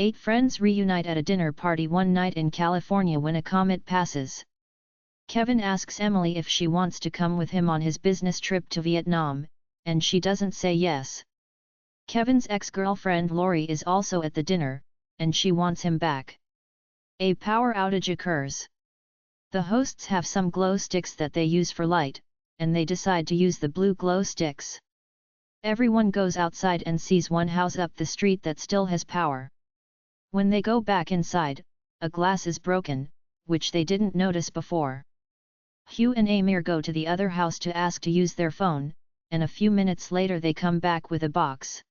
8 friends reunite at a dinner party one night in California when a comet passes. Kevin asks Emily if she wants to come with him on his business trip to Vietnam, and she doesn't say yes. Kevin's ex-girlfriend Lori is also at the dinner, and she wants him back. A power outage occurs. The hosts have some glow sticks that they use for light, and they decide to use the blue glow sticks. Everyone goes outside and sees one house up the street that still has power. When they go back inside, a glass is broken, which they didn't notice before. Hugh and Amir go to the other house to ask to use their phone, and a few minutes later they come back with a box.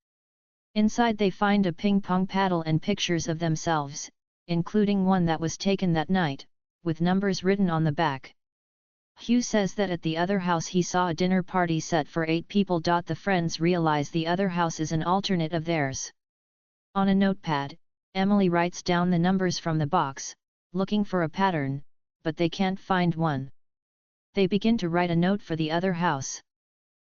Inside they find a ping-pong paddle and pictures of themselves, including one that was taken that night, with numbers written on the back. Hugh says that at the other house he saw a dinner party set for 8 people. The friends realize the other house is an alternate of theirs. On a notepad, Emily writes down the numbers from the box, looking for a pattern, but they can't find one. They begin to write a note for the other house.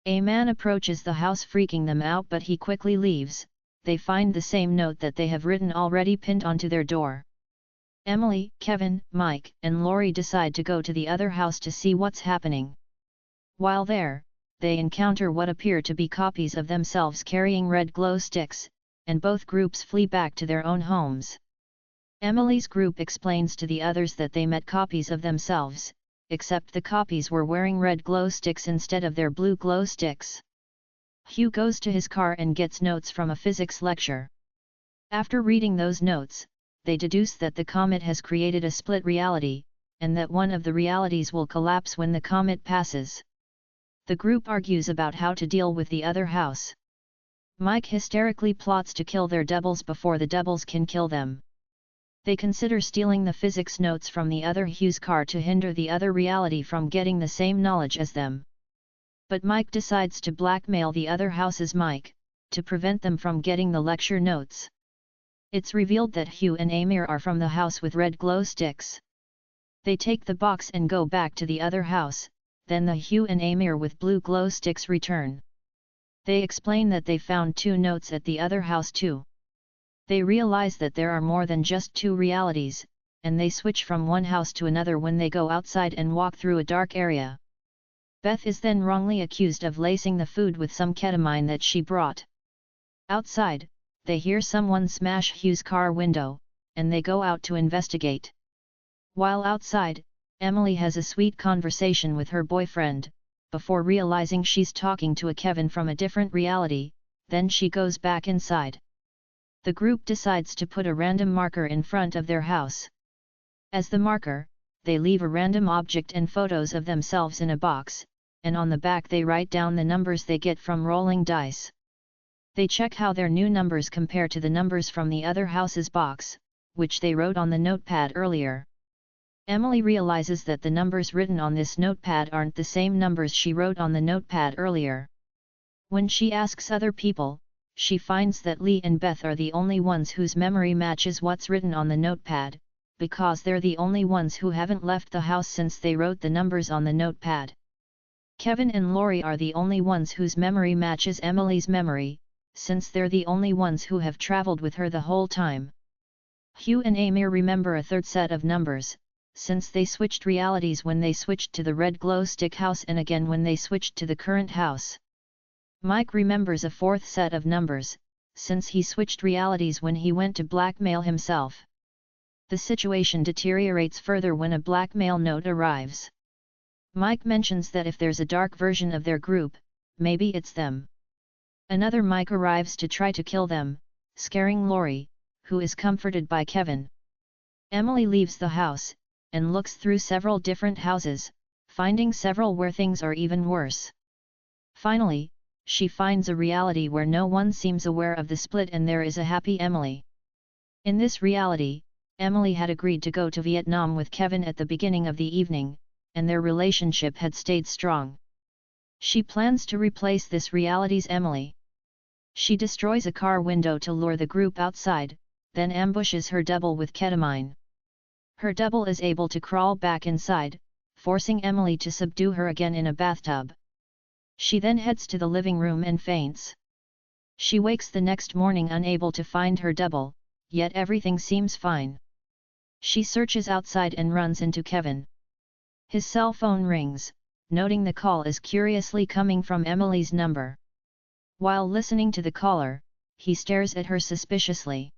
A man approaches the house freaking them out, but he quickly leaves. They find the same note that they have written already pinned onto their door. Emily, Kevin, Mike, and Lori decide to go to the other house to see what's happening. While there, they encounter what appear to be copies of themselves carrying red glow sticks, and both groups flee back to their own homes. Emily's group explains to the others that they met copies of themselves, except the copies were wearing red glow sticks instead of their blue glow sticks. Hugh goes to his car and gets notes from a physics lecture. After reading those notes, they deduce that the comet has created a split reality, and that one of the realities will collapse when the comet passes. The group argues about how to deal with the other house. Mike hysterically plots to kill their doubles before the doubles can kill them. They consider stealing the physics notes from the other Hugh's car to hinder the other reality from getting the same knowledge as them. But Mike decides to blackmail the other house's Mike, to prevent them from getting the lecture notes. It's revealed that Hugh and Amir are from the house with red glow sticks. They take the box and go back to the other house, then the Hugh and Amir with blue glow sticks return. They explain that they found 2 notes at the other house too. They realize that there are more than just 2 realities, and they switch from one house to another when they go outside and walk through a dark area. Beth is then wrongly accused of lacing the food with some ketamine that she brought. Outside, they hear someone smash Hugh's car window, and they go out to investigate. While outside, Emily has a sweet conversation with her boyfriend, before realizing she's talking to a Kevin from a different reality, then she goes back inside. The group decides to put a random marker in front of their house. As the marker, they leave a random object and photos of themselves in a box, and on the back they write down the numbers they get from rolling dice. They check how their new numbers compare to the numbers from the other house's box, which they wrote on the notepad earlier. Emily realizes that the numbers written on this notepad aren't the same numbers she wrote on the notepad earlier. When she asks other people, she finds that Lee and Beth are the only ones whose memory matches what's written on the notepad, because they're the only ones who haven't left the house since they wrote the numbers on the notepad. Kevin and Lori are the only ones whose memory matches Emily's memory, since they're the only ones who have traveled with her the whole time. Hugh and Amir remember a third set of numbers, since they switched realities when they switched to the red glow stick house and again when they switched to the current house. Mike remembers a 4th set of numbers, since he switched realities when he went to blackmail himself. The situation deteriorates further when a blackmail note arrives. Mike mentions that if there's a dark version of their group, maybe it's them. Another Mike arrives to try to kill them, scaring Lori, who is comforted by Kevin. Emily leaves the house, and looks through several different houses, finding several where things are even worse. Finally, she finds a reality where no one seems aware of the split and there is a happy Emily. In this reality, Emily had agreed to go to Vietnam with Kevin at the beginning of the evening, and their relationship had stayed strong. She plans to replace this reality's Emily. She destroys a car window to lure the group outside, then ambushes her double with ketamine. Her double is able to crawl back inside, forcing Emily to subdue her again in a bathtub. She then heads to the living room and faints. She wakes the next morning unable to find her double, yet everything seems fine. She searches outside and runs into Kevin. His cell phone rings, noting the call is curiously coming from Emily's number. While listening to the caller, he stares at her suspiciously.